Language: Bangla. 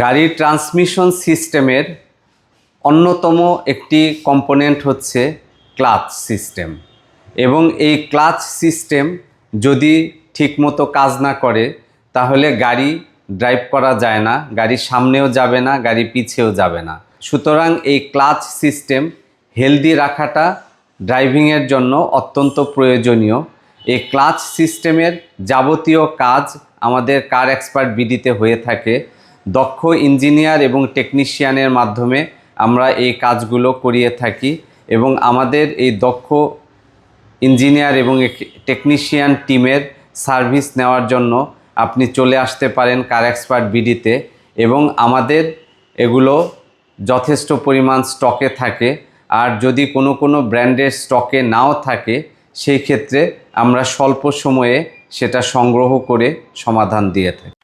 গাড়ির ট্রান্সমিশন সিস্টেমের অন্যতম একটি কম্পোনেন্ট হচ্ছে ক্লাচ সিস্টেম এবং এই ক্লাচ সিস্টেম যদি ঠিকমতো কাজ না করে তাহলে গাড়ি ড্রাইভ করা যায় না, গাড়ি সামনেও যাবে না, গাড়ি পিছেও যাবে না। সুতরাং এই ক্লাচ সিস্টেম হেলদি রাখাটা ড্রাইভিংয়ের জন্য অত্যন্ত প্রয়োজনীয়। এই ক্লাচ সিস্টেমের যাবতীয় কাজ আমাদের কার এক্সপার্ট বিডিতে হয়ে থাকে। দক্ষ ইঞ্জিনিয়ার এবং টেকনিশিয়ানের মাধ্যমে আমরা এই কাজগুলো করিয়ে থাকি এবং আমাদের এই দক্ষ ইঞ্জিনিয়ার এবং টেকনিশিয়ান টিমের সার্ভিস নেওয়ার জন্য আপনি চলে আসতে পারেন কার এক্সপার্ট বিডিতে এবং আমাদের এগুলো যথেষ্ট পরিমাণ স্টকে থাকে। আর যদি কোনো ব্র্যান্ডের স্টকে নাও থাকে সেই ক্ষেত্রে আমরা স্বল্প সময়ে সেটা সংগ্রহ করে সমাধান দিয়ে থাকি।